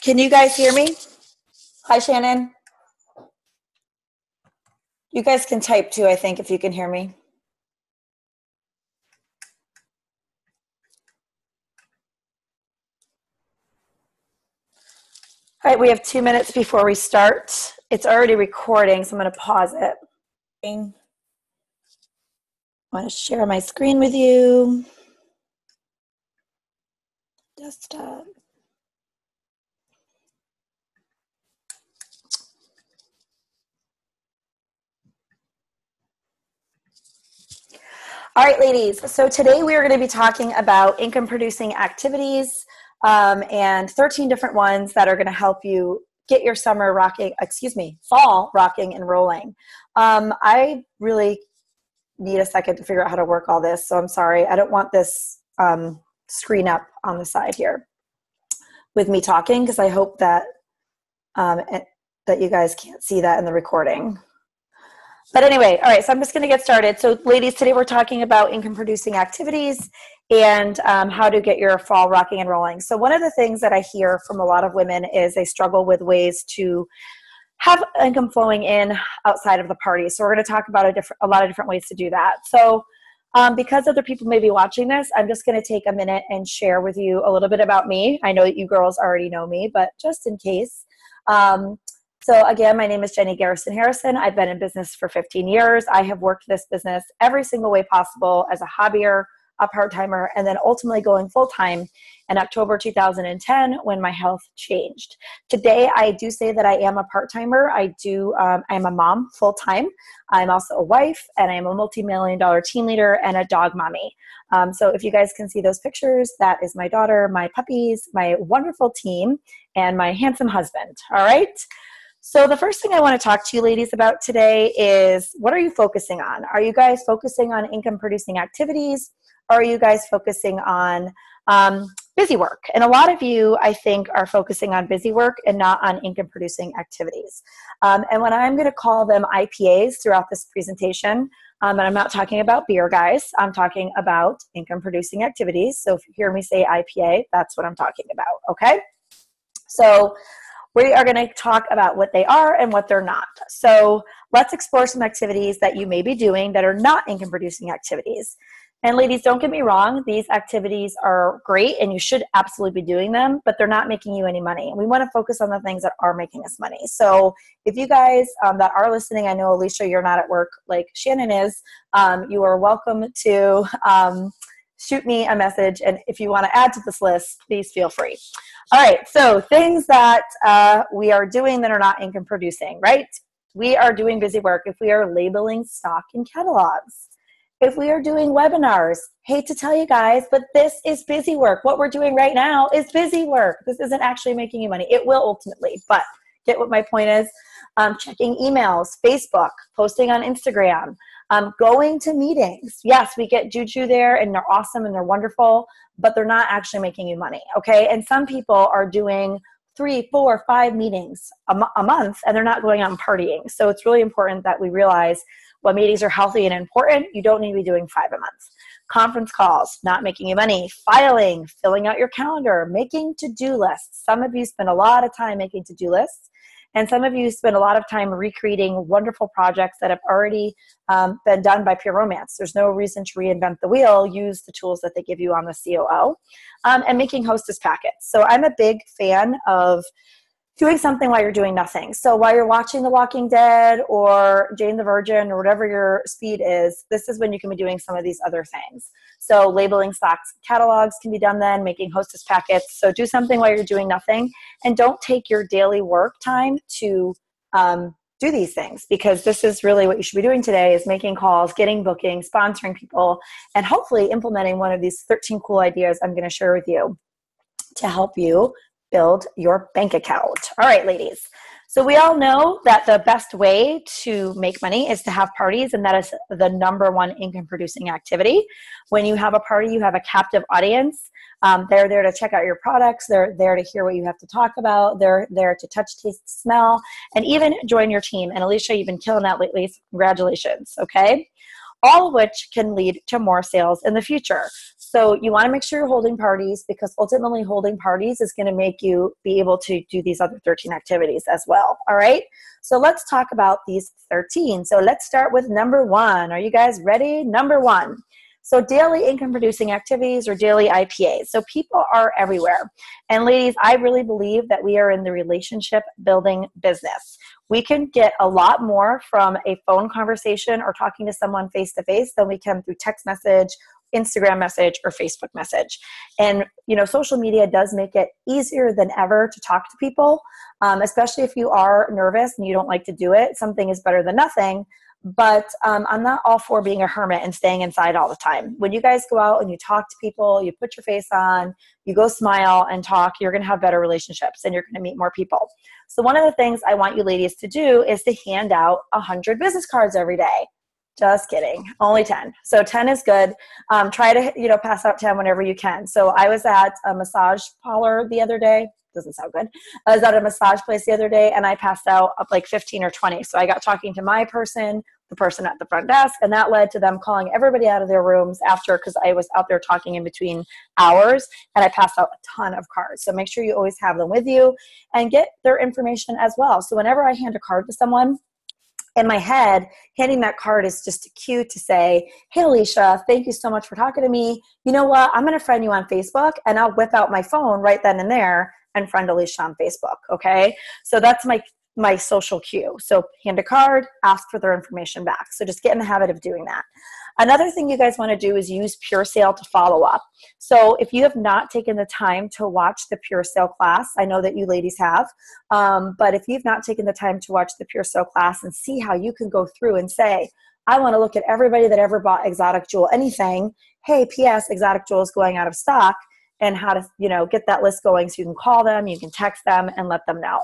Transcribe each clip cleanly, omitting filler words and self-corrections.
Can you guys hear me? Hi, Shannon. You guys can type too, I think, if you can hear me. All right, we have 2 minutes before we start. It's already recording, so I'm going to pause it. I want to share my screen with you. Desktop. All right, ladies. So today we are going to be talking about income producing activities and 13 different ones that are going to help you get your fall rocking and rolling. I really need a second to figure out how to work all this. So I'm sorry. I don't want this screen up on the side here with me talking, because I hope that that you guys can't see that in the recording. But anyway, all right, so I'm just going to get started. So ladies, today we're talking about income producing activities and how to get your fall rocking and rolling. So one of the things that I hear from a lot of women is they struggle with ways to have income flowing in outside of the party. So we're going to talk about a lot of different ways to do that. So because other people may be watching this, I'm just going to take a minute and share with you a little bit about me. I know that you girls already know me, but just in case. So again, my name is Jenny Garrison Harrison. I've been in business for 15 years. I have worked this business every single way possible as a hobbyer, a part-timer, and then ultimately going full-time in October 2010 when my health changed. Today, I do say that I am a part-timer. I'm a mom full-time. I'm also a wife, and I'm a multi-million-dollar team leader and a dog mommy. So if you guys can see those pictures, that is my daughter, my puppies, my wonderful team, and my handsome husband. All right? So the first thing I want to talk to you ladies about today is, what are you focusing on? Are you guys focusing on income producing activities? Or are you guys focusing on busy work? And a lot of you, I think, are focusing on busy work and not on income producing activities. And when I'm going to call them IPAs throughout this presentation, and I'm not talking about beer, guys, I'm talking about income producing activities. So if you hear me say IPA, that's what I'm talking about, okay? So we are going to talk about what they are and what they're not. So let's explore some activities that you may be doing that are not income producing activities. And ladies, don't get me wrong, these activities are great and you should absolutely be doing them, but they're not making you any money. And we want to focus on the things that are making us money. So if you guys that are listening, I know, Alicia, you're not at work like Shannon is, you are welcome to shoot me a message. And if you want to add to this list, please feel free. All right, so things that we are doing that are not income producing, right? We are doing busy work if we are labeling stock in catalogs. If we are doing webinars, hate to tell you guys, but this is busy work. What we're doing right now is busy work. This isn't actually making you money. It will ultimately, but get what my point is. Checking emails, Facebook, posting on Instagram, going to meetings. Yes, we get juju there and they're awesome and they're wonderful, but they're not actually making you money, okay? And some people are doing 3, 4, 5 meetings a month and they're not going out and partying. So it's really important that we realize while meetings are healthy and important, you don't need to be doing 5 a month. Conference calls, not making you money. Filing, filling out your calendar, making to-do lists. Some of you spend a lot of time making to-do lists. And some of you spend a lot of time recreating wonderful projects that have already been done by Pure Romance. There's no reason to reinvent the wheel. Use the tools that they give you on the COO. And making hostess packets. So I'm a big fan of doing something while you're doing nothing. So while you're watching The Walking Dead or Jane the Virgin or whatever your speed is, this is when you can be doing some of these other things. So labeling stocks, catalogs can be done then, making hostess packets. So do something while you're doing nothing, and don't take your daily work time to do these things, because this is really what you should be doing today, is making calls, getting bookings, sponsoring people, and hopefully implementing one of these 13 cool ideas I'm going to share with you to help you build your bank account. All right, ladies. So we all know that the best way to make money is to have parties, and that is the #1 income producing activity. When you have a party, you have a captive audience. They're there to check out your products. They're there to hear what you have to talk about. They're there to touch, taste, smell, and even join your team. And Alicia, you've been killing that lately. So congratulations, okay? All of which can lead to more sales in the future. So you want to make sure you're holding parties, because ultimately holding parties is going to make you be able to do these other 13 activities as well. All right. So let's talk about these 13. So let's start with number 1. Are you guys ready? Number 1. So daily income producing activities, or daily IPAs. So people are everywhere. And ladies, I really believe that we are in the relationship building business. We can get a lot more from a phone conversation or talking to someone face to face than we can through text message, Instagram message, or Facebook message. And, social media does make it easier than ever to talk to people, especially if you are nervous and you don't like to do it. Something is better than nothing. But I'm not all for being a hermit and staying inside all the time. When you guys go out and you talk to people, you put your face on, you go smile and talk, you're going to have better relationships and you're going to meet more people. So one of the things I want you ladies to do is to hand out 100 business cards every day. Just kidding. Only 10. So 10 is good. Try to, pass out 10 whenever you can. So I was at a massage parlor the other day. Doesn't sound good. I was at a massage place the other day and I passed out up like 15 or 20. So I got talking to my person, the person at the front desk, and that led to them calling everybody out of their rooms after, because I was out there talking in between hours, and I passed out a ton of cards. So make sure you always have them with you and get their information as well. So whenever I hand a card to someone, in my head, handing that card is just a cue to say, hey, Alicia, thank you so much for talking to me. You know what? I'm going to friend you on Facebook, and I'll whip out my phone right then and there and friend Alicia on Facebook. Okay. So that's my social cue. So hand a card, ask for their information back. So just get in the habit of doing that. Another thing you guys want to do is use Pure Sale to follow up. So if you have not taken the time to watch the Pure Sale class, I know that you ladies have, but if you've not taken the time to watch the Pure Sale class and see how you can go through and say, I want to look at everybody that ever bought Exotic Jewel anything. Hey, P.S. Exotic Jewel is going out of stock. And how to, get that list going so you can call them, you can text them, and let them know.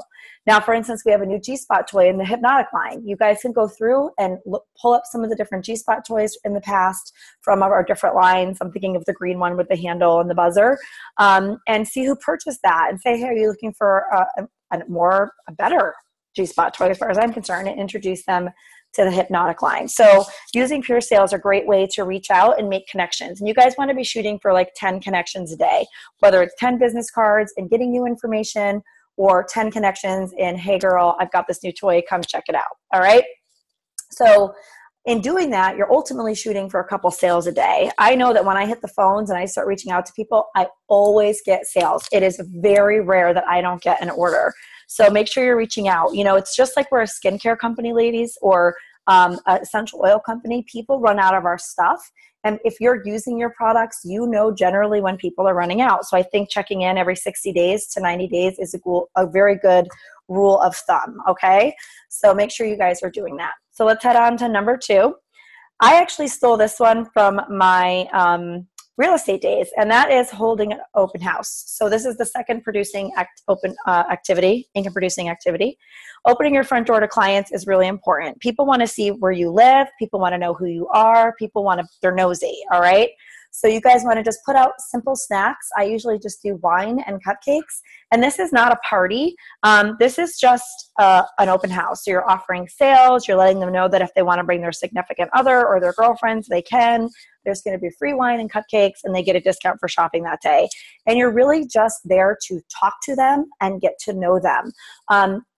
Now, for instance, we have a new G-Spot toy in the Hypnotic line. You guys can go through and pull up some of the different G-Spot toys in the past from our different lines. I'm thinking of the green one with the handle and the buzzer, and see who purchased that and say, hey, are you looking for a better G-Spot toy as far as I'm concerned, and introduce them to the Hypnotic line. So using Pure Sale is a great way to reach out and make connections. And you guys want to be shooting for like 10 connections a day, whether it's 10 business cards and getting new information, or 10 connections in, hey girl, I've got this new toy, come check it out. All right. So in doing that, you're ultimately shooting for a couple sales a day. I know that when I hit the phones and I start reaching out to people, I always get sales. It is very rare that I don't get an order. So make sure you're reaching out. It's just like we're a skincare company, ladies, or an essential oil company. People run out of our stuff. And if you're using your products, generally when people are running out. So I think checking in every 60 days to 90 days is a very good rule of thumb. Okay. So make sure you guys are doing that. So let's head on to number 2. I actually stole this one from my real estate days, and that is holding an open house. So this is the second income producing activity. Opening your front door to clients is really important. People want to see where you live. People want to know who you are. They're nosy. All right. So you guys want to just put out simple snacks. I usually just do wine and cupcakes. And this is not a party. This is just an open house. So you're offering sales. You're letting them know that if they want to bring their significant other or their girlfriends, they can. There's going to be free wine and cupcakes, and they get a discount for shopping that day. And you're really just there to talk to them and get to know them.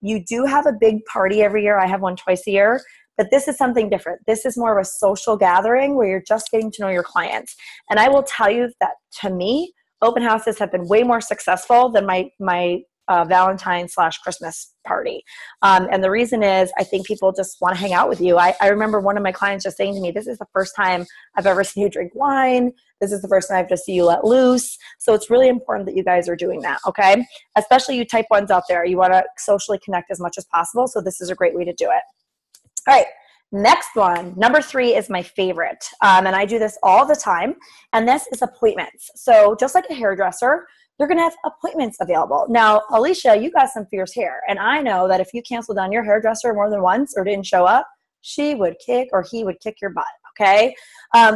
You do have a big party every year. I have one twice a year. But this is something different. This is more of a social gathering where you're just getting to know your clients. And I will tell you that, to me, open houses have been way more successful than my Valentine's/Christmas party. And the reason is I think people just want to hang out with you. I remember one of my clients just saying to me, this is the first time I've ever seen you drink wine. This is the first time I've just seen you let loose. So it's really important that you guys are doing that, okay? Especially you type 1s out there. You want to socially connect as much as possible. So this is a great way to do it. All right, next one, number 3 is my favorite. And I do this all the time. And this is appointments. So just like a hairdresser, you're going to have appointments available. Now, Alicia, you got some fierce hair. And I know that if you canceled on your hairdresser more than once or didn't show up, she would kick or he would kick your butt. okay?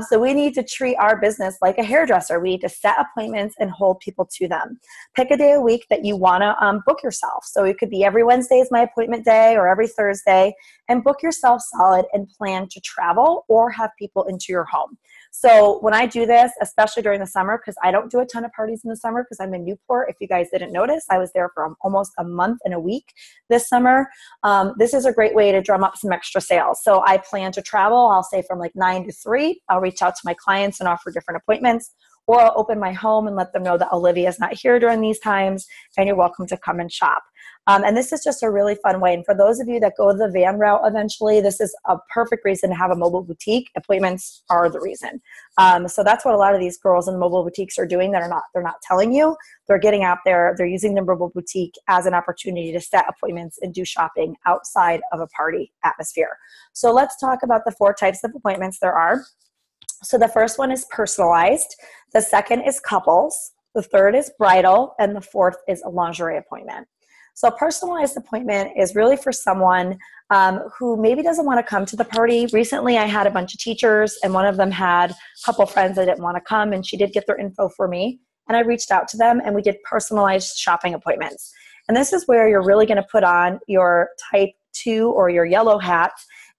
So we need to treat our business like a hairdresser. We need to set appointments and hold people to them. Pick a day a week that you want to book yourself. So it could be every Wednesday is my appointment day or every Thursday, and book yourself solid and plan to travel or have people into your home. So when I do this, especially during the summer, because I don't do a ton of parties in the summer because I'm in Newport. If you guys didn't notice, I was there for almost a month and a week this summer. This is a great way to drum up some extra sales. So I plan to travel, I'll say from like 9 to 3. I'll reach out to my clients and offer different appointments, or I'll open my home and let them know that Olivia is not here during these times and you're welcome to come and shop. And this is just a really fun way. And for those of you that go the van route eventually, this is a perfect reason to have a mobile boutique. Appointments are the reason. So that's what a lot of these girls in mobile boutiques are doing they're not telling you. They're getting out there. They're using the mobile boutique as an opportunity to set appointments and do shopping outside of a party atmosphere. So let's talk about the 4 types of appointments there are. So the first one is personalized. The second is couples. The third is bridal. And the fourth is a lingerie appointment. So a personalized appointment is really for someone who maybe doesn't want to come to the party. Recently, I had a bunch of teachers, and one of them had a couple friends that didn't want to come, and she did get their info for me. And I reached out to them, and we did personalized shopping appointments. And this is where you're really going to put on your type 2 or your yellow hat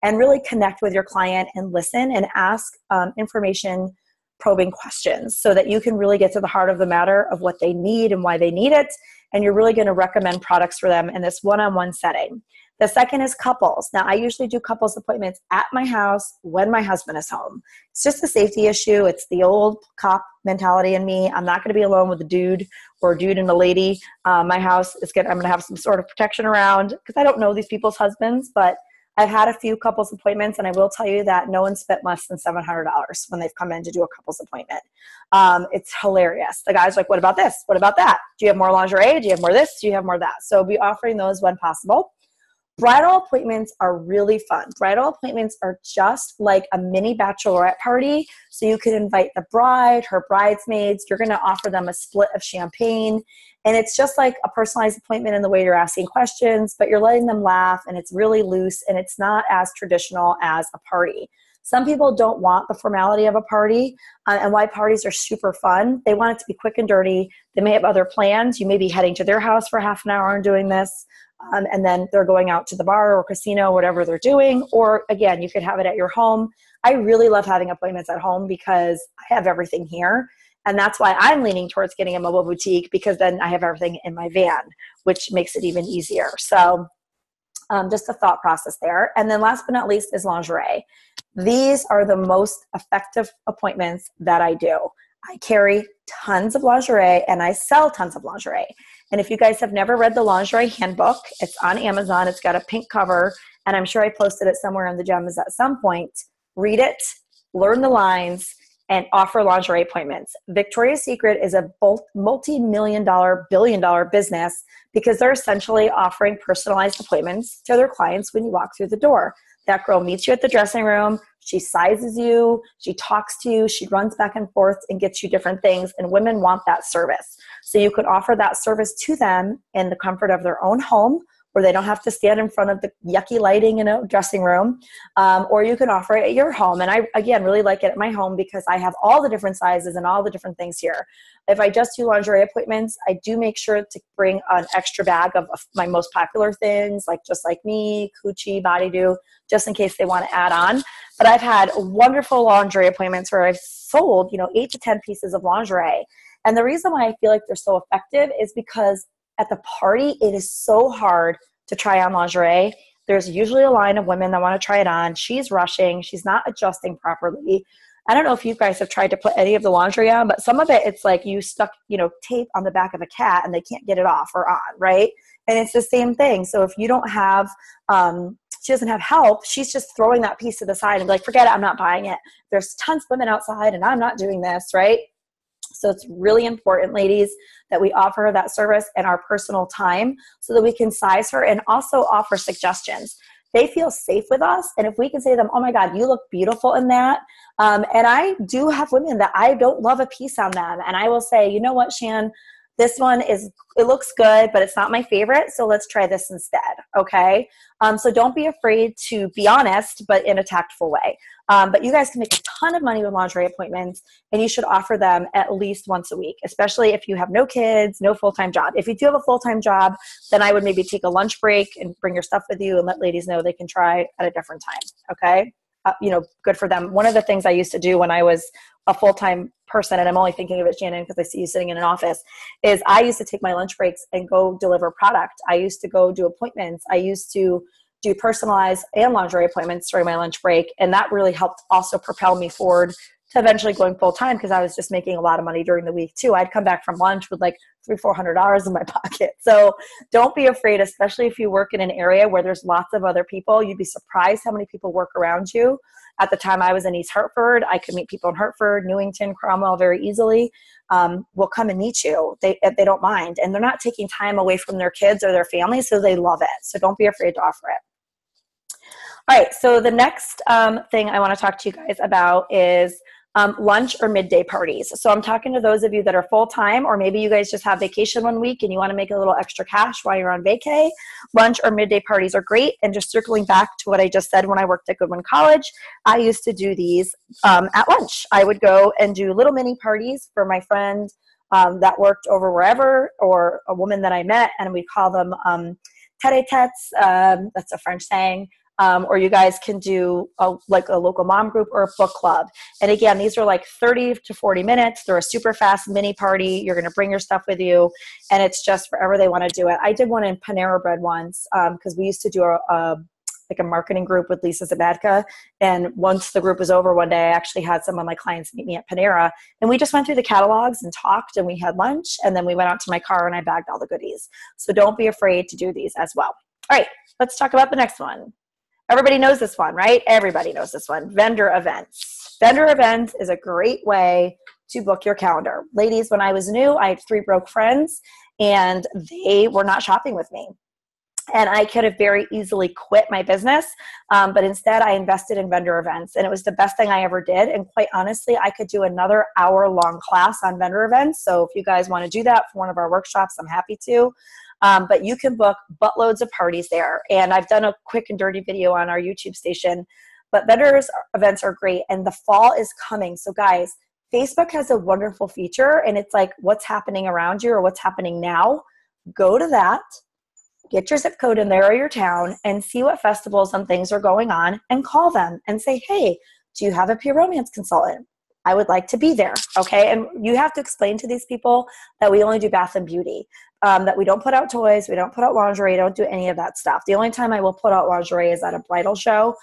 and really connect with your client and listen and ask information probing questions so that you can really get to the heart of the matter of what they need and why they need it. And you're really going to recommend products for them in this one-on-one setting. The second is couples. Now, I usually do couples appointments at my house when my husband is home. It's just a safety issue. It's the old cop mentality in me. I'm not going to be alone with a dude or a dude and a lady. My house is I'm going to have some sort of protection around because I don't know these people's husbands, but I've had a few couples appointments, and I will tell you that no one spent less than $700 when they've come in to do a couples appointment. It's hilarious. The guy's like, what about this? What about that? Do you have more lingerie? Do you have more this? Do you have more that? So I'll be offering those when possible. Bridal appointments are really fun. Bridal appointments are just like a mini bachelorette party. So you can invite the bride, her bridesmaids. You're going to offer them a split of champagne. And it's just like a personalized appointment in the way you're asking questions, but you're letting them laugh, and it's really loose, and it's not as traditional as a party. Some people don't want the formality of a party, and why parties are super fun. They want it to be quick and dirty. They may have other plans. You may be heading to their house for half an hour and doing this, and then they're going out to the bar or casino, whatever they're doing. Or again, you could have it at your home. I really love having appointments at home because I have everything here. And that's why I'm leaning towards getting a mobile boutique, because then I have everything in my van, which makes it even easier. So just a thought process there. And then last but not least is lingerie. These are the most effective appointments that I do. I carry tons of lingerie and I sell tons of lingerie. And if you guys have never read the lingerie handbook, it's on Amazon. It's got a pink cover, and I'm sure I posted it somewhere in the gems at some point. Read it, learn the lines, and offer lingerie appointments. Victoria's Secret is a multi-million-dollar, billion-dollar business because they're essentially offering personalized appointments to their clients when you walk through the door. That girl meets you at the dressing room. She sizes you. She talks to you. She runs back and forth and gets you different things. And women want that service. So you could offer that service to them in the comfort of their own home, where they don't have to stand in front of the yucky lighting in a dressing room, or you can offer it at your home. And I, again, really like it at my home because I have all the different sizes and all the different things here. If I just do lingerie appointments, I do make sure to bring an extra bag of my most popular things, like Just Like Me, Coochie, Body Do, just in case they want to add on. But I've had wonderful lingerie appointments where I've sold, 8 to 10 pieces of lingerie. And the reason why I feel like they're so effective is because at the party, it is so hard to try on lingerie. There's usually a line of women that want to try it on. She's rushing. She's not adjusting properly. I don't know if you guys have tried to put any of the lingerie on, but some of it, it's like you stuck, tape on the back of a cat and they can't get it off or on, right? And it's the same thing. So if you don't have, she doesn't have help, she's just throwing that piece to the side and be like, forget it, I'm not buying it. There's tons of women outside and I'm not doing this, right? So it's really important, ladies, that we offer her that service in our personal time so that we can size her and also offer suggestions. They feel safe with us. And if we can say to them, oh my God, you look beautiful in that. And I do have women that I don't love a piece on them. And I will say, you know what, Shan, this one it looks good, but it's not my favorite. So let's try this instead. Okay. So don't be afraid to be honest, but in a tactful way. But you guys can make a ton of money with lingerie appointments, and you should offer them at least once a week, especially if you have no kids, no full-time job. If you do have a full-time job, then I would maybe take a lunch break and bring your stuff with you and let ladies know they can try at a different time. Okay. Good for them. One of the things I used to do when I was a full-time person, and I'm only thinking of it, Shannon, because I see you sitting in an office, is I used to take my lunch breaks and go deliver product. I used to go do appointments. I used to do personalized and lingerie appointments during my lunch break. And that really helped also propel me forward to eventually going full-time, because I was just making a lot of money during the week too. I'd come back from lunch with like $300-$400 in my pocket. So don't be afraid, especially if you work in an area where there's lots of other people. You'd be surprised how many people work around you. At the time I was in East Hartford, I could meet people in Hartford, Newington, Cromwell very easily. Will come and meet you. They don't mind. And they're not taking time away from their kids or their families, so they love it. So don't be afraid to offer it. All right, so the next thing I want to talk to you guys about is lunch or midday parties. So I'm talking to those of you that are full-time, or maybe you guys just have vacation one week and you want to make a little extra cash while you're on vacay. Lunch or midday parties are great. And just circling back to what I just said, when I worked at Goodwin College, I used to do these at lunch. I would go and do little mini parties for my friend that worked over wherever, or a woman that I met, and we call them tete-a-tetes. That's a French saying. Or you guys can do like a local mom group or a book club. And again, these are like 30 to 40 minutes. They're a super fast mini party. You're going to bring your stuff with you, and it's just wherever they want to do it. I did one in Panera Bread once because we used to do a marketing group with Lisa Zabadka. And once the group was over one day, I actually had some of my clients meet me at Panera, and we just went through the catalogs and talked, and we had lunch, and then we went out to my car and I bagged all the goodies. So don't be afraid to do these as well. All right, let's talk about the next one. Everybody knows this one, right? Everybody knows this one. Vendor events. Vendor events is a great way to book your calendar. Ladies, when I was new, I had 3 broke friends, and they were not shopping with me. And I could have very easily quit my business, but instead I invested in vendor events, and it was the best thing I ever did. And quite honestly, I could do another hour-long class on vendor events. So if you guys want to do that for one of our workshops, I'm happy to. But you can book buttloads of parties there. And I've done a quick and dirty video on our YouTube station. But vendors events are great, and the fall is coming. So guys, Facebook has a wonderful feature, and it's like what's happening around you or what's happening now. Go to that, get your zip code in there or your town, and see what festivals and things are going on, and call them and say, hey, do you have a peer romance consultant? I would like to be there, okay? And you have to explain to these people that we only do bath and beauty, that we don't put out toys, we don't put out lingerie, don't do any of that stuff. The only time I will put out lingerie is at a bridal show,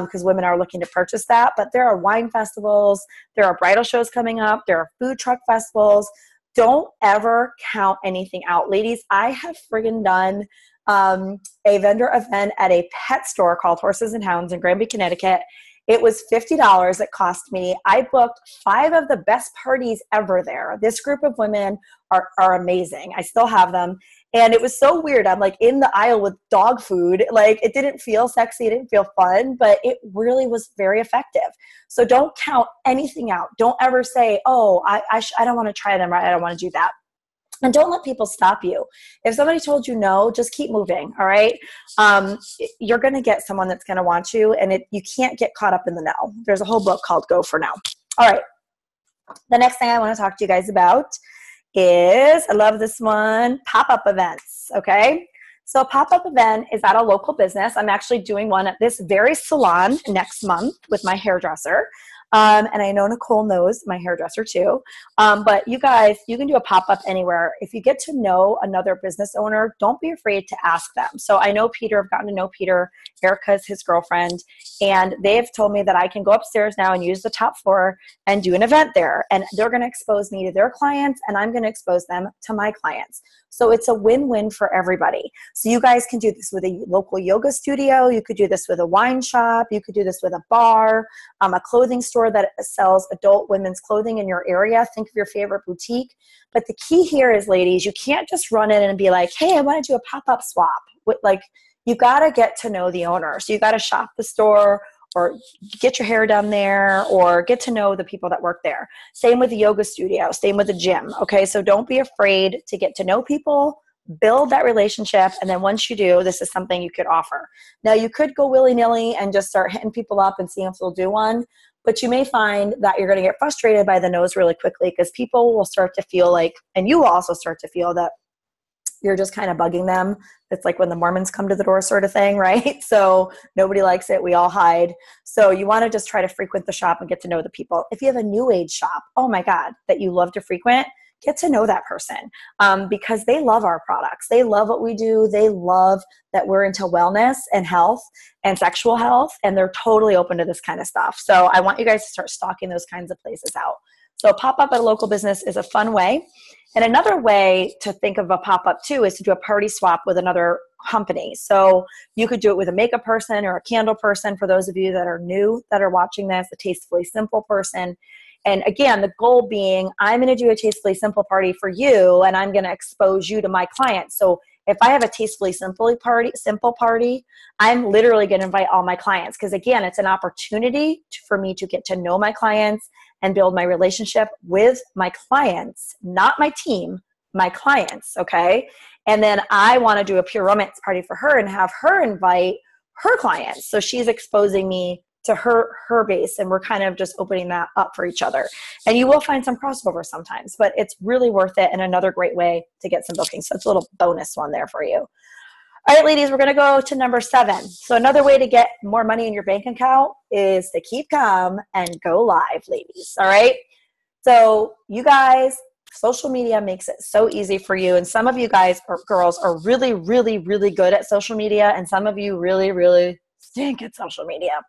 because women are looking to purchase that. But there are wine festivals, there are bridal shows coming up, there are food truck festivals. Don't ever count anything out. Ladies, I have friggin' done a vendor event at a pet store called Horses and Hounds in Granby, Connecticut. It was $50 it cost me. I booked 5 of the best parties ever there. This group of women are amazing. I still have them. And it was so weird. I'm like in the aisle with dog food. Like, it didn't feel sexy. It didn't feel fun, but it really was very effective. So don't count anything out. Don't ever say, oh, I don't want to try them. I don't want to do that. And don't let people stop you. If somebody told you no, just keep moving, all right? You're going to get someone that's going to want you, and you can't get caught up in the no. There's a whole book called Go for No. All right. The next thing I want to talk to you guys about is, I love this one, pop-up events, okay? So a pop-up event is at a local business. I'm actually doing one at this very salon next month with my hairdresser. And I know Nicole knows my hairdresser too. But you guys, you can do a pop-up anywhere. If you get to know another business owner, don't be afraid to ask them. So I know Peter, I've gotten to know Peter. Erica's his girlfriend. And they've told me that I can go upstairs now and use the top floor and do an event there. And they're going to expose me to their clients, and I'm going to expose them to my clients. So it's a win-win for everybody. So you guys can do this with a local yoga studio. You could do this with a wine shop. You could do this with a bar, a clothing store that sells adult women's clothing in your area. Think of your favorite boutique. But the key here is, ladies, you can't just run in and be like, hey, I want to do a pop-up swap. You got to get to know the owner. So you got to shop the store, or get your hair done there, or get to know the people that work there. Same with the yoga studio, same with the gym, okay? So don't be afraid to get to know people, build that relationship. And then once you do, this is something you could offer. Now, you could go willy-nilly and just start hitting people up and seeing if they'll do one. But you may find that you're going to get frustrated by the no's really quickly, because people will start to feel like, and you will also start to feel that you're just kind of bugging them. It's like when the Mormons come to the door sort of thing, right? So nobody likes it. We all hide. So you want to just try to frequent the shop and get to know the people. If you have a new age shop, oh my God, that you love to frequent, get to know that person, because they love our products. They love what we do. They love that we're into wellness and health and sexual health, and they're totally open to this kind of stuff. So I want you guys to start stalking those kinds of places out. So pop-up at a local business is a fun way. And another way to think of a pop-up too is to do a party swap with another company. So you could do it with a makeup person or a candle person, for those of you that are new that are watching this, a Tastefully Simple person. And again, the goal being, I'm going to do a Tastefully Simple party for you, and I'm going to expose you to my clients. So if I have a Tastefully Simple party, I'm literally going to invite all my clients, because again, it's an opportunity for me to get to know my clients and build my relationship with my clients, not my team, my clients, okay? And then I want to do a pure romance party for her and have her invite her clients. So she's exposing me to her base, and we're kind of just opening that up for each other. And you will find some crossover sometimes, but it's really worth it and another great way to get some bookings. So it's a little bonus one there for you. All right, ladies, we're going to go to number 7. So another way to get more money in your bank account is to keep calm and go live, ladies. All right. So you guys, social media makes it so easy for you. And some of you guys or girls are really, really, really good at social media. And some of you really, really stink at social media.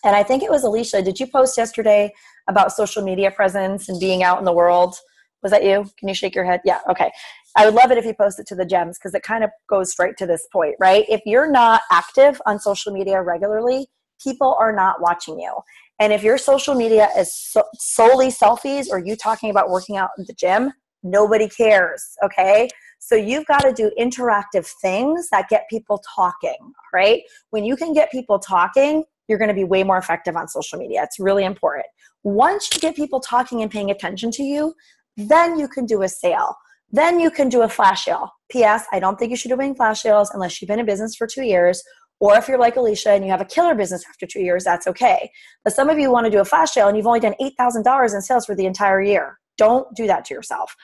And I think it was Alicia. Did you post yesterday about social media presence and being out in the world? Was that you? Can you shake your head? Yeah. Okay. I would love it if you post it to the gems, because it kind of goes straight to this point, right? If you're not active on social media regularly, people are not watching you. And if your social media is solely selfies or you talking about working out in the gym, nobody cares, okay? So you've got to do interactive things that get people talking, right? When you can get people talking, you're going to be way more effective on social media. It's really important. Once you get people talking and paying attention to you, then you can do a sale. Then you can do a flash sale. P.S. I don't think you should be doing flash sales unless you've been in business for 2 years, or if you're like Alicia and you have a killer business after 2 years, that's okay. But some of you want to do a flash sale and you've only done $8,000 in sales for the entire year. Don't do that to yourself.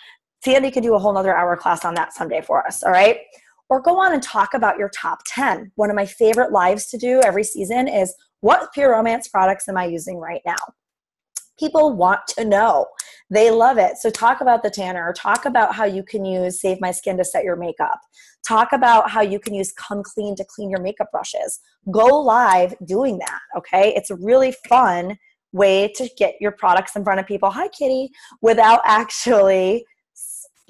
Sandy can do a whole nother hour class on that someday for us, all right? Or go on and talk about your top 10. One of my favorite lives to do every season is, what pure romance products am I using right now? People want to know. They love it. So talk about the tanner. Talk about how you can use Save My Skin to set your makeup. Talk about how you can use Come Clean to clean your makeup brushes. Go live doing that, okay? It's a really fun way to get your products in front of people. Hi, Kitty. Without actually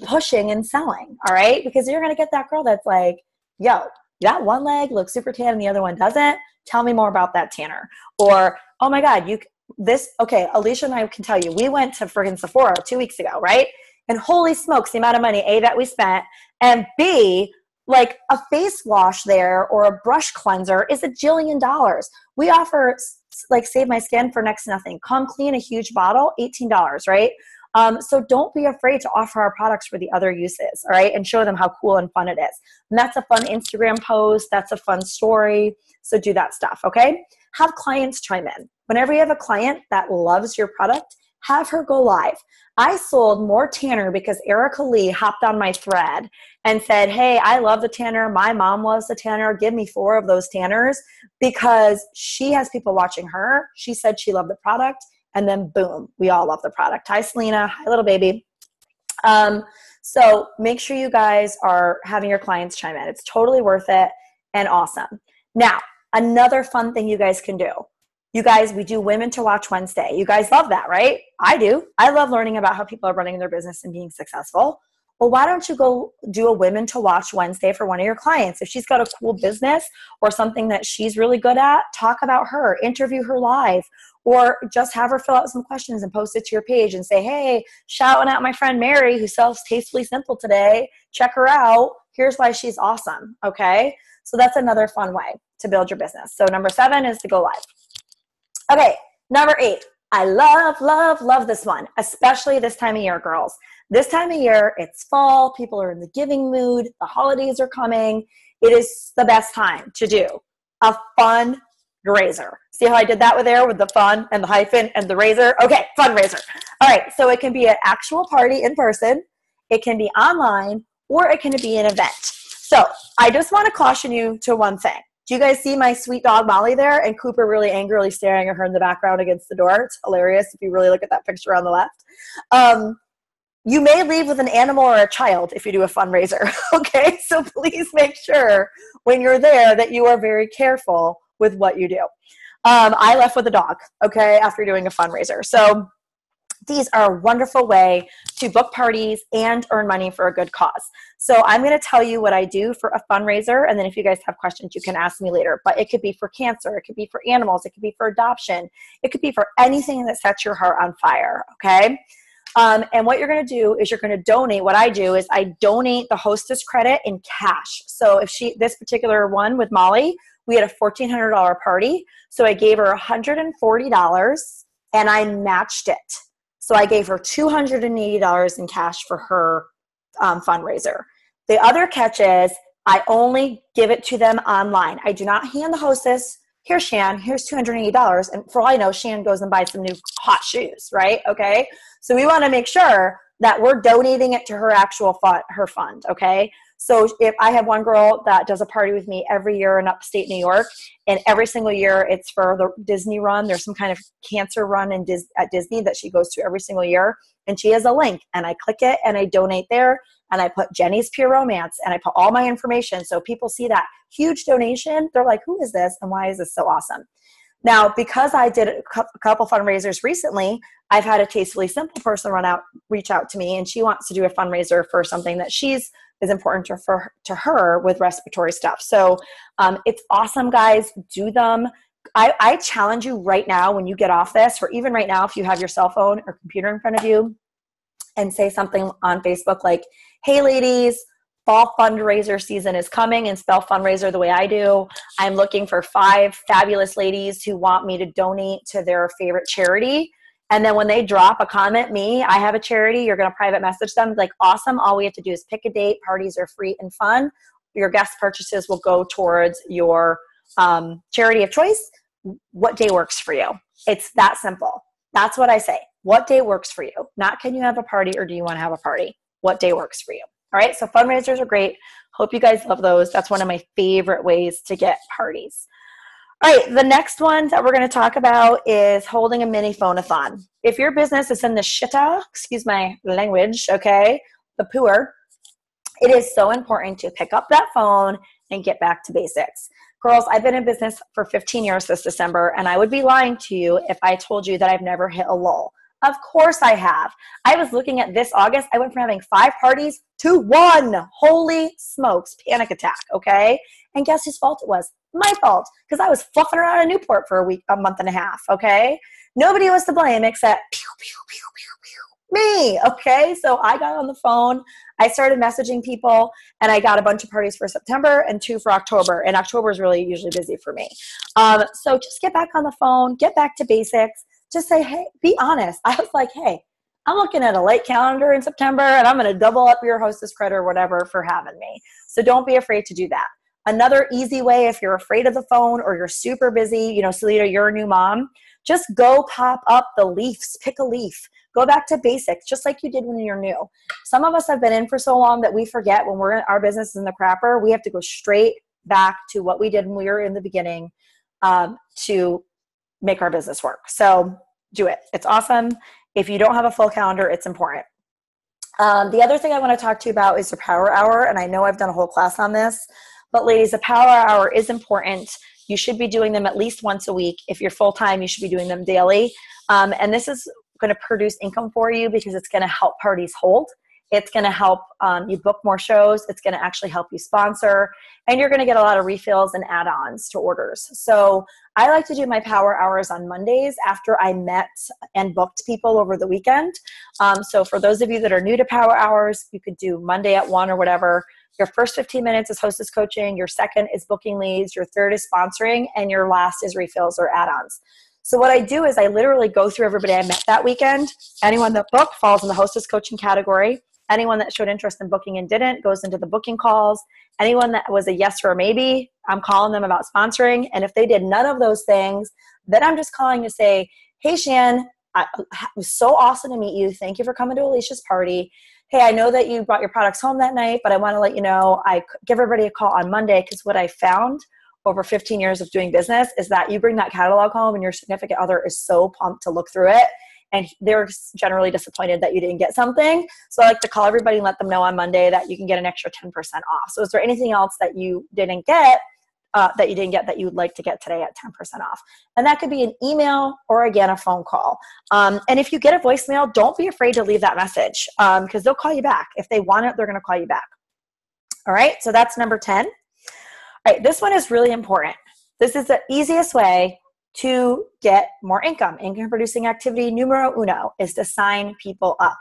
pushing and selling, all right? Because you're going to get that girl that's like, yo, that one leg looks super tan and the other one doesn't. Tell me more about that tanner. Or, oh my God, okay, Alicia and I can tell you, we went to friggin' Sephora 2 weeks ago, right? And holy smokes, the amount of money, A, that we spent, and B, like a face wash there or a brush cleanser is $1 jillion. We offer like Save My Skin for next to nothing. Come Clean, a huge bottle, $18, right? So don't be afraid to offer our products for the other uses, all right? And show them how cool and fun it is. And that's a fun Instagram post. That's a fun story. So do that stuff, okay? Have clients chime in. Whenever you have a client that loves your product, have her go live. I sold more tanner because Erica Lee hopped on my thread and said, hey, I love the tanner. My mom loves the tanner. Give me 4 of those tanners, because she has people watching her. She said she loved the product. And then boom, we all love the product. Hi, Selena. Hi, little baby. So make sure you guys are having your clients chime in. It's totally worth it and awesome. Now, another fun thing you guys can do. You guys, we do Women to Watch Wednesday. You guys love that, right? I do. I love learning about how people are running their business and being successful. Well, why don't you go do a Women to Watch Wednesday for one of your clients? If she's got a cool business or something that she's really good at, talk about her, interview her live, or just have her fill out some questions and post it to your page and say, hey, shouting out my friend Mary who sells Tastefully Simple today. Check her out. Here's why she's awesome, okay? So that's another fun way to build your business. So number 7 is to go live. Okay, number 8. I love, love, love this one, especially this time of year, girls. This time of year, it's fall, people are in the giving mood, the holidays are coming. It is the best time to do a fundraiser. See how I did that with the fun and the hyphen and the razor? Okay, fundraiser. All right, so it can be an actual party in person, it can be online, or it can be an event. So I just want to caution you to one thing. Do you guys see my sweet dog Molly there, and Cooper really angrily staring at her in the background against the door? It's hilarious if you really look at that picture on the left. You may leave with an animal or a child if you do a fundraiser, okay? So please make sure when you're there that you are very careful with what you do. I left with a dog, okay, after doing a fundraiser. So these are a wonderful way to book parties and earn money for a good cause. So I'm going to tell you what I do for a fundraiser, and then if you guys have questions, you can ask me later. But it could be for cancer, it could be for animals, it could be for adoption, it could be for anything that sets your heart on fire, okay? And what you're going to do is you're going to donate. What I do is I donate the hostess credit in cash. So if this particular one with Molly, we had a $1,400 party. So I gave her $140 and I matched it. So I gave her $280 in cash for her fundraiser. The other catch is I only give it to them online. I do not hand the hostess, here, Shan, here's $280. And for all I know, Shan goes and buys some new hot shoes, right? Okay. So we want to make sure that we're donating it to her actual her fund. Okay. So if I have one girl that does a party with me every year in upstate New York, and every single year it's for the Disney run. There's some kind of cancer run at Disney that she goes to every single year. And she has a link, and I click it and I donate there, and I put Jenny's Pure Romance, and I put all my information. So people see that huge donation. They're like, who is this? And why is this so awesome? Now, because I did a couple fundraisers recently, I've had a Tastefully Simple person reach out to me, and she wants to do a fundraiser for something that is important to her with respiratory stuff. So it's awesome, guys. Do them. I challenge you right now when you get off this, or even right now if you have your cell phone or computer in front of you, and say something on Facebook like, hey, ladies, fall fundraiser season is coming, and spell fundraiser the way I do. I'm looking for 5 fabulous ladies who want me to donate to their favorite charity. And then when they drop a comment, I have a charity, you're going to private message them, like, awesome. All we have to do is pick a date. Parties are free and fun. Your guest purchases will go towards your charity of choice. What day works for you? It's that simple. That's what I say. What day works for you? Not can you have a party or do you want to have a party? What day works for you? All right, so fundraisers are great. Hope you guys love those. That's one of my favorite ways to get parties. All right, the next one that we're going to talk about is holding a mini phone-a-thon. If your business is in the shitta, excuse my language, okay, the poor, it is so important to pick up that phone and get back to basics. Girls, I've been in business for 15 years this December, and I would be lying to you if I told you that I've never hit a lull. Of course I have. I was looking at this August. I went from having 5 parties to 1. Holy smokes, panic attack, okay? And guess whose fault it was? My fault, because I was fluffing around in Newport for a month and a half, okay? Nobody was to blame except me, okay? So I got on the phone. I started messaging people, and I got a bunch of parties for September and 2 for October. And October is really usually busy for me. So just get back on the phone, get back to basics. Just say, hey, be honest. I was like, hey, I'm looking at a late calendar in September, and I'm going to double up your hostess credit or whatever for having me. So don't be afraid to do that. Another easy way, if you're afraid of the phone or you're super busy, Selita, you're a new mom, just go pop up the leaves. Pick a leaf. Go back to basics, just like you did when you're new. Some of us have been in for so long that we forget when our business is in the crapper, we have to go straight back to what we did when we were in the beginning to make our business work. So do it. It's awesome. If you don't have a full calendar, it's important. The other thing I want to talk to you about is your power hour. And I know I've done a whole class on this, but ladies, a power hour is important. You should be doing them at least once a week. If you're full-time, you should be doing them daily. And this is going to produce income for you because it's going to help parties hold. It's going to help you book more shows. It's going to actually help you sponsor. And you're going to get a lot of refills and add-ons to orders. So I like to do my power hours on Mondays after I met and booked people over the weekend. So for those of you that are new to power hours, you could do Monday at 1 or whatever. Your first 15 minutes is hostess coaching. Your second is booking leads. Your third is sponsoring. And your last is refills or add-ons. So what I do is I literally go through everybody I met that weekend. Anyone that booked falls in the hostess coaching category. Anyone that showed interest in booking and didn't goes into the booking calls. Anyone that was a yes or a maybe, I'm calling them about sponsoring. And if they did none of those things, then I'm just calling to say, hey, Shan, it was so awesome to meet you. Thank you for coming to Alicia's party. Hey, I know that you brought your products home that night, but I want to let you know I give everybody a call on Monday, because what I found over 15 years of doing business is that you bring that catalog home and your significant other is so pumped to look through it. And they're generally disappointed that you didn't get something. So I like to call everybody and let them know on Monday that you can get an extra 10% off. So is there anything else that you didn't get that you would like to get today at 10% off? And that could be an email or, again, a phone call. And if you get a voicemail, don't be afraid to leave that message, because they'll call you back. If they want it, they're going to call you back. All right, so that's number 10. All right, this one is really important. This is the easiest way to get more income. Income producing activity numero uno is to sign people up.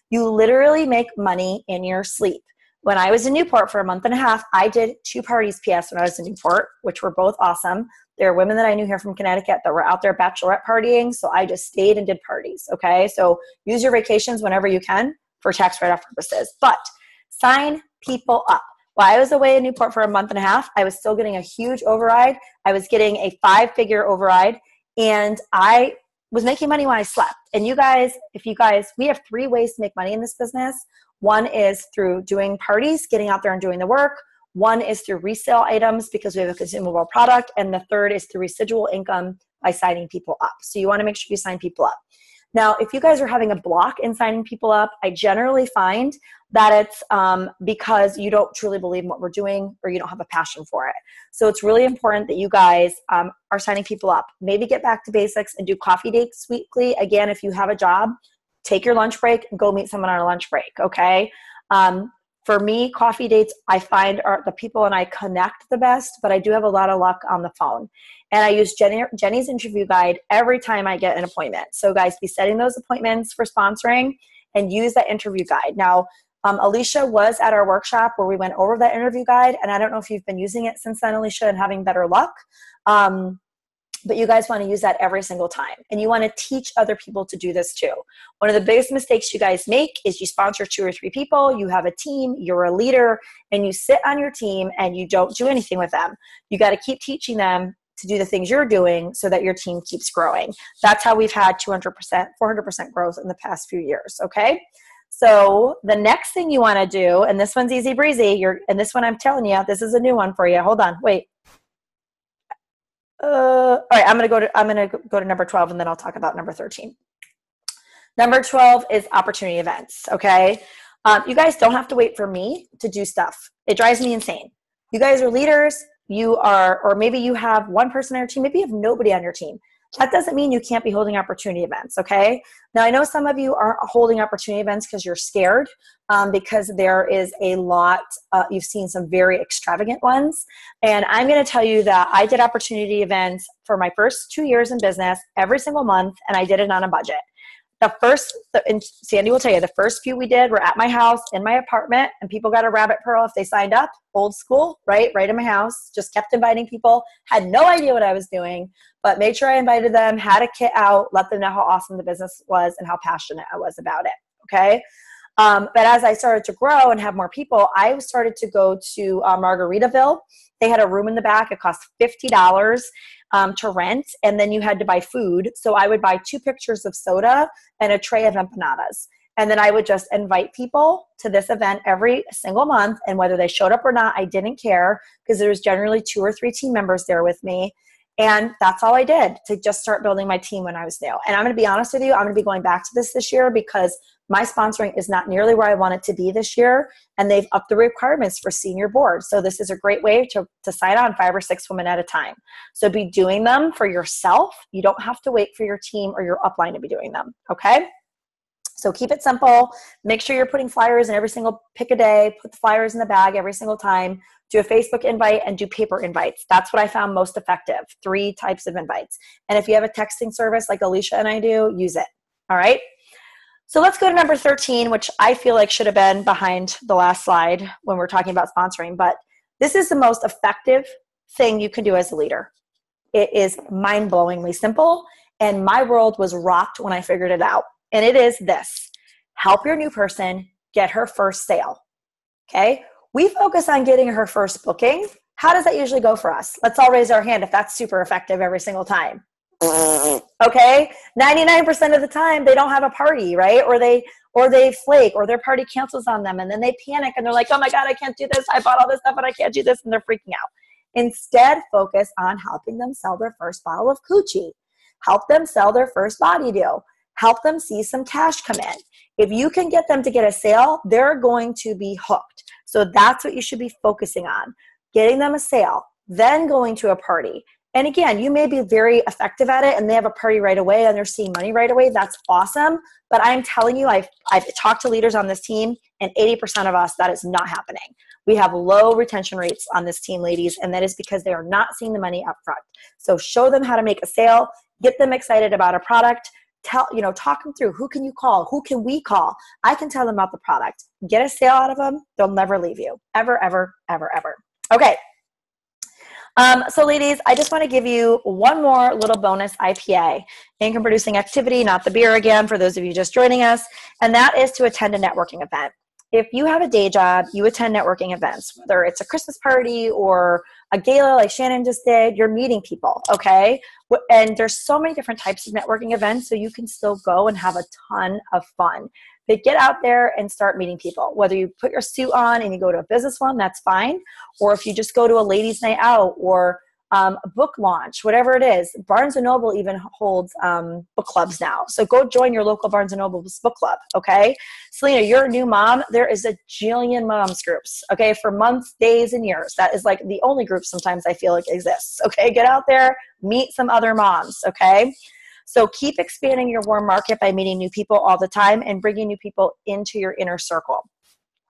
You literally make money in your sleep. When I was in Newport for a month and a half, I did 2 parties PS when I was in Newport, which were both awesome. There are women that I knew here from Connecticut that were out there bachelorette partying, so I just stayed and did parties, okay? So use your vacations whenever you can for tax write-off purposes. But sign people up. While I was away in Newport for a month and a half, I was still getting a huge override. I was getting a 5-figure override, and I was making money when I slept. And you guys, we have 3 ways to make money in this business. One is through doing parties, getting out there and doing the work. One is through resale items because we have a consumable product. And the third is through residual income by signing people up. So you want to make sure you sign people up. Now, if you guys are having a block in signing people up, I generally find that it's because you don't truly believe in what we're doing or you don't have a passion for it. So it's really important that you guys are signing people up. Maybe get back to basics and do coffee dates weekly. Again, if you have a job, take your lunch break and go meet someone on a lunch break, okay? For me, coffee dates, I find are the people and I connect the best, but I do have a lot of luck on the phone. And I use Jenny's interview guide every time I get an appointment. So guys, be setting those appointments for sponsoring and use that interview guide. Now, Alicia was at our workshop where we went over that interview guide, and I don't know if you've been using it since then, Alicia, and having better luck. But you guys want to use that every single time. And you want to teach other people to do this too. One of the biggest mistakes you guys make is you sponsor 2 or 3 people, you have a team, you're a leader, and you sit on your team and you don't do anything with them. You got to keep teaching them to do the things you're doing so that your team keeps growing. That's how we've had 200%, 400% growth in the past few years, okay? So the next thing you want to do, and this one's easy breezy, and this one I'm telling you, this is a new one for you. Hold on, wait. All right, I'm gonna go to number 12, and then I'll talk about number 13. Number 12 is opportunity events. Okay, you guys don't have to wait for me to do stuff. It drives me insane. You guys are leaders. Or maybe you have one person on your team. Maybe you have nobody on your team. That doesn't mean you can't be holding opportunity events, okay? Now, I know some of you aren't holding opportunity events because you're scared, because there is a lot, you've seen some very extravagant ones. And I'm going to tell you that I did opportunity events for my first 2 years in business every single month, and I did it on a budget. And Sandy will tell you, the first few we did were at my house, in my apartment, and people got a rabbit pearl if they signed up, old school, right in my house, just kept inviting people, had no idea what I was doing, but made sure I invited them, had a kit out, let them know how awesome the business was and how passionate I was about it, okay? But as I started to grow and have more people, I started to go to Margaritaville. They had a room in the back. It cost $50 to rent, and then you had to buy food. So I would buy 2 pictures of soda and a tray of empanadas. And then I would just invite people to this event every single month. And whether they showed up or not, I didn't care because there was generally 2 or 3 team members there with me. And that's all I did to just start building my team when I was new. And I'm going to be honest with you, I'm going to be going back to this year because my sponsoring is not nearly where I want it to be this year. And they've upped the requirements for senior board. So this is a great way to sign on 5 or 6 women at a time. So be doing them for yourself. You don't have to wait for your team or your upline to be doing them. Okay? So keep it simple. Make sure you're putting flyers in every single pick a day. Put the flyers in the bag every single time. Do a Facebook invite and do paper invites. That's what I found most effective. 3 types of invites. And if you have a texting service like Alicia and I do, use it. All right? So let's go to number 13, which I feel like should have been behind the last slide when we're talking about sponsoring. But this is the most effective thing you can do as a leader. It is mind-blowingly simple. And my world was rocked when I figured it out. And it is this: help your new person get her first sale. Okay. We focus on getting her first booking. How does that usually go for us? Let's all raise our hand if that's super effective every single time. Okay. 99% of the time they don't have a party, right? Or they flake, or their party cancels on them, and then they panic and they're like, oh my God, I can't do this. I bought all this stuff and I can't do this. And they're freaking out. Instead, focus on helping them sell their first bottle of coochie. Help them sell their first body deal. Help them see some cash come in. If you can get them to get a sale, they're going to be hooked. So that's what you should be focusing on. Getting them a sale, then going to a party. And again, you may be very effective at it and they have a party right away and they're seeing money right away. That's awesome. But I'm telling you, I've talked to leaders on this team, and 80% of us, that is not happening. We have low retention rates on this team, ladies, and that is because they are not seeing the money up front. So show them how to make a sale, get them excited about a product, talk them through, who can you call? Who can we call? I can tell them about the product. Get a sale out of them. They'll never leave you. Ever, ever, ever, ever. Okay. So ladies, I just want to give you one more little bonus IPA, income producing activity, not the beer again, for those of you just joining us. And that is to attend a networking event. If you have a day job, you attend networking events, whether it's a Christmas party or a gala like Shannon just did, you're meeting people, okay? And there's so many different types of networking events, so you can still go and have a ton of fun. But get out there and start meeting people. Whether you put your suit on and you go to a business one, that's fine. Or if you just go to a ladies' night out or a book launch, whatever it is. Barnes & Noble even holds book clubs now. So go join your local Barnes & Noble's book club, okay? Selena, you're a new mom. There is a jillion moms groups, okay, for months, days, and years. That is like the only group sometimes I feel like exists, okay? Get out there, meet some other moms, okay? So keep expanding your warm market by meeting new people all the time and bringing new people into your inner circle.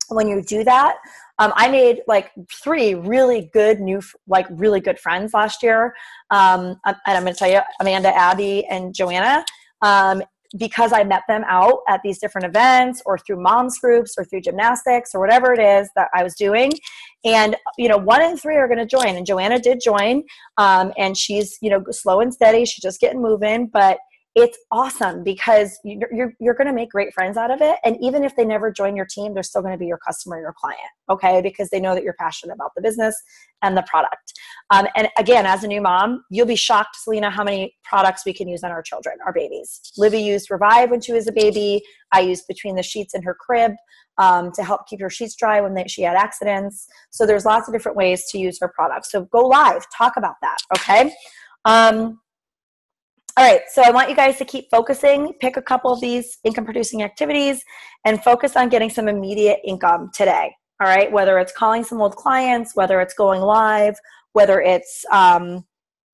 When you do that, I made like 3 really good really good friends last year. And I'm going to tell you, Amanda, Abby, and Joanna, because I met them out at these different events or through moms groups or through gymnastics or whatever it is that I was doing. And, 1 in 3 are going to join. And Joanna did join. And she's, slow and steady. She's just getting moving. But it's awesome because you're going to make great friends out of it. And even if they never join your team, they're still going to be your customer, your client, okay? Because they know that you're passionate about the business and the product. And again, as a new mom, you'll be shocked, Selena, how many products we can use on our children, our babies. Livy used Revive when she was a baby. I used Between the Sheets in her crib to help keep her sheets dry when she had accidents. So there's lots of different ways to use her products. So go live, talk about that, okay? All right, so I want you guys to keep focusing, pick a couple of these income producing activities and focus on getting some immediate income today, all right? Whether it's calling some old clients, whether it's going live, whether it's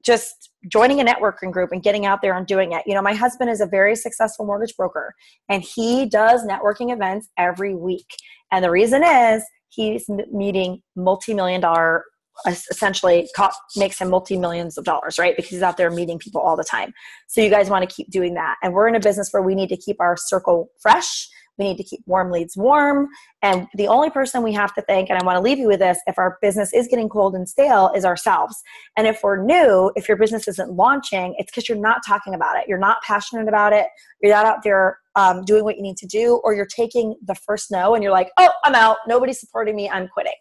just joining a networking group and getting out there and doing it. My husband is a very successful mortgage broker and he does networking events every week. And the reason is he's meeting multi-million-dollar essentially makes him multi-millions of dollars, right? Because he's out there meeting people all the time. So you guys want to keep doing that. And we're in a business where we need to keep our circle fresh. We need to keep warm leads warm. And the only person we have to thank, and I want to leave you with this, if our business is getting cold and stale, is ourselves. And if we're new, if your business isn't launching, it's because you're not talking about it. You're not passionate about it. You're not out there doing what you need to do, or you're taking the first no and you're like, oh, I'm out. Nobody's supporting me. I'm quitting.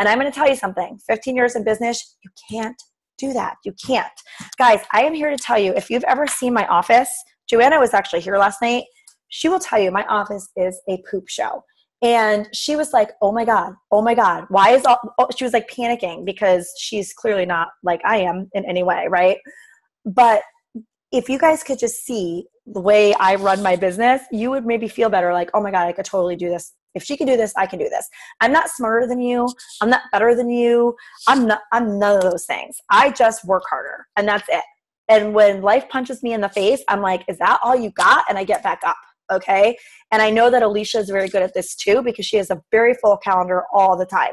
And I'm going to tell you something, 15 years in business, you can't do that. You can't. Guys, I am here to tell you, if you've ever seen my office, Joanna was actually here last night. She will tell you my office is a poop show. And she was like, oh my God, why is she was like panicking because she's clearly not like I am in any way, right? But if you guys could just see the way I run my business, you would maybe feel better, like, oh my God, I could totally do this. If she can do this, I can do this. I'm not smarter than you. I'm not better than you. I'm none of those things. I just work harder and that's it. And when life punches me in the face, I'm like, is that all you got? And I get back up. Okay. And I know that Alicia is very good at this too, because she has a very full calendar all the time.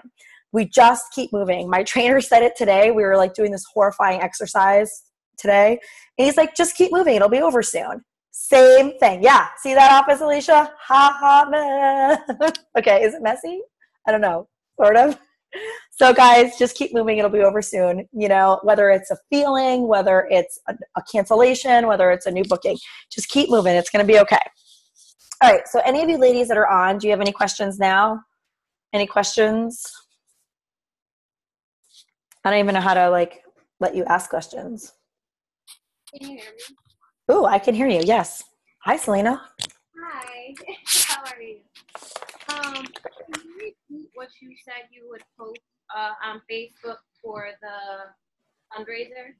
We just keep moving. My trainer said it today. We were like doing this horrifying exercise today. And he's like, just keep moving. It'll be over soon. Same thing. Yeah. See that office, Alicia? Ha ha. Okay. Is it messy? I don't know. Sort of. So guys, just keep moving. It'll be over soon. You know, whether it's a feeling, whether it's a cancellation, whether it's a new booking, just keep moving. It's going to be okay. All right. So any of you ladies that are on, do you have any questions now? Any questions? I don't even know how to like let you ask questions. Can you hear me? Ooh, I can hear you. Yes. Hi, Selena. Hi. How are you? Can you repeat what you said you would post on Facebook for the fundraiser?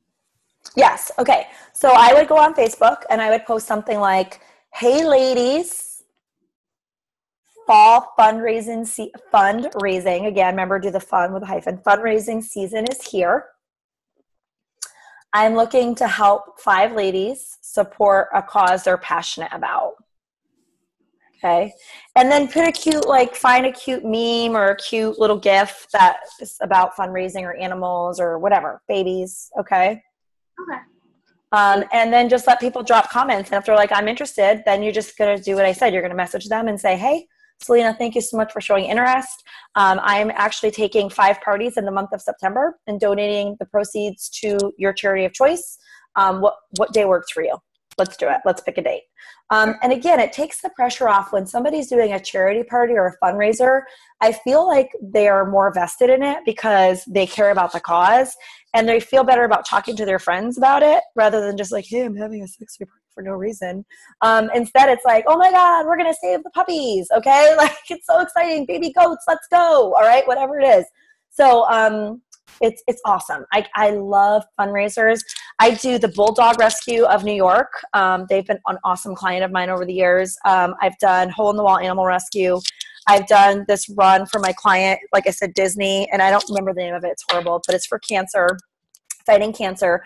Yes. Okay. So I would go on Facebook and I would post something like, "Hey, ladies, fall fundraising, again, remember, do the fun with a hyphen, fundraising season is here. I'm looking to help 5 ladies support a cause they're passionate about." Okay. And then put a cute, like find a cute meme or a cute little GIF that is about fundraising or animals or whatever, babies. Okay. Okay. And then just let people drop comments. And if they're like, "I'm interested," then you're just going to do what I said. You're going to message them and say, "Hey, Selena, thank you so much for showing interest. I'm actually taking 5 parties in the month of September and donating the proceeds to your charity of choice. What day works for you? Let's do it. Let's pick a date." And again, it takes the pressure off when somebody's doing a charity party or a fundraiser. I feel like they are more vested in it because they care about the cause and they feel better about talking to their friends about it rather than just like, "Hey, I'm having a sex-free party for no reason." Instead, it's like, "Oh my God, we're going to save the puppies." Okay. Like, it's so exciting. Baby goats, let's go. All right. Whatever it is. So, it's awesome. I love fundraisers. I do the Bulldog Rescue of New York. They've been an awesome client of mine over the years. I've done Hole in the Wall Animal Rescue. I've done this run for my client, like I said, Disney, and I don't remember the name of it. It's horrible, but it's for cancer, fighting cancer.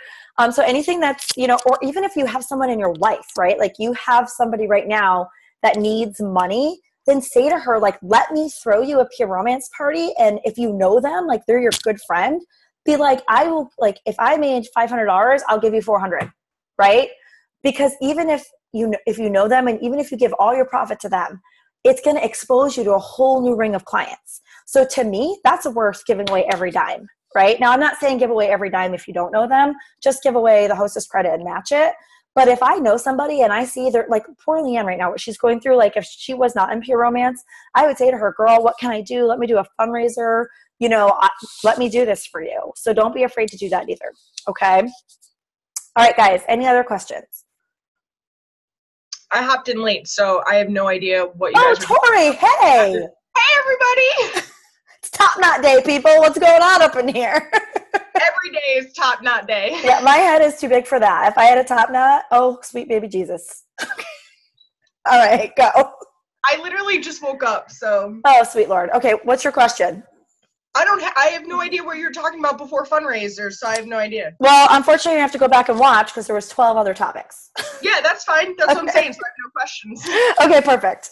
So anything that's, you know, or even if you have someone in your life, right? Like you have somebody right now that needs money, then say to her, like, "Let me throw you a pure romance party. And if you know them, like they're your good friend, be like, I will, like, if I made $500, I'll give you 400, right? Because even if you know them and even if you give all your profit to them, it's going to expose you to a whole new ring of clients. So to me, that's worth giving away every dime, right? Now, I'm not saying give away every dime if you don't know them. Just give away the hostess credit and match it. But if I know somebody and I see they're like poor Leanne right now, what she's going through, like if she was not in pure romance, I would say to her, "Girl, what can I do? Let me do a fundraiser. You know, let me do this for you." So don't be afraid to do that either. Okay. All right, guys. Any other questions? I hopped in late, so I have no idea what you guys are doing. Tori, hey. Hey, everybody. It's Top Knot Day, people. What's going on up in here? Every day is Top Knot Day. Yeah, my head is too big for that. If I had a top knot, oh, sweet baby Jesus. All right, go. I literally just woke up, so. Oh, sweet Lord. Okay, what's your question? I have no idea what you were talking about before fundraisers, so I have no idea. Well, unfortunately, you have to go back and watch because there was 12 other topics. Yeah, that's fine. That's what I'm saying, so I have no questions. Okay, perfect.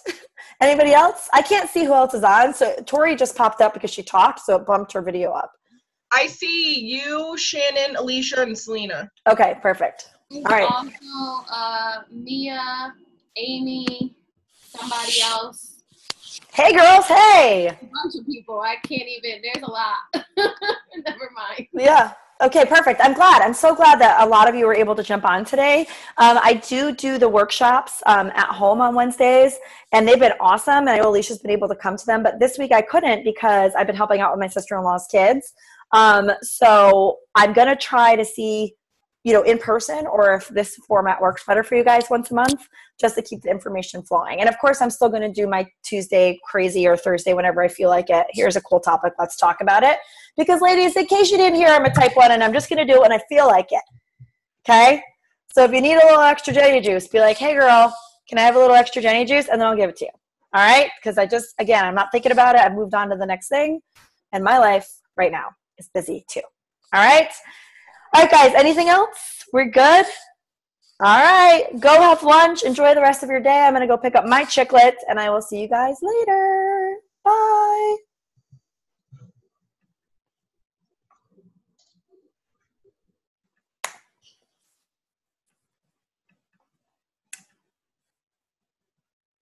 Anybody else? I can't see who else is on, so Tori just popped up because she talked, so it bumped her video up. I see you, Shannon, Alicia, and Selena. Okay, perfect. All right. Also, Mia, Amy, somebody else. Hey, girls. Hey. A bunch of people. I can't even. There's a lot. Never mind. Yeah. Okay, perfect. I'm glad. I'm so glad that a lot of you were able to jump on today. I do the workshops at home on Wednesdays, and they've been awesome. And I know Alicia's been able to come to them, but this week I couldn't because I've been helping out with my sister-in-law's kids. So I'm going to try to see, you know, in person, or if this format works better for you guys once a month, just to keep the information flowing. And of course, I'm still going to do my Tuesday crazy or Thursday whenever I feel like it. Here's a cool topic. Let's talk about it. Because ladies, in case you didn't hear, I'm a type 1 and I'm just going to do it when I feel like it. Okay. So if you need a little extra Jenny juice, be like, "Hey girl, can I have a little extra Jenny juice?" And then I'll give it to you. All right. Because again, I'm not thinking about it. I've moved on to the next thing. And my life right now is busy too. All right. All right, guys, anything else? We're good? All right, go have lunch. Enjoy the rest of your day. I'm going to go pick up my chiclets, and I will see you guys later.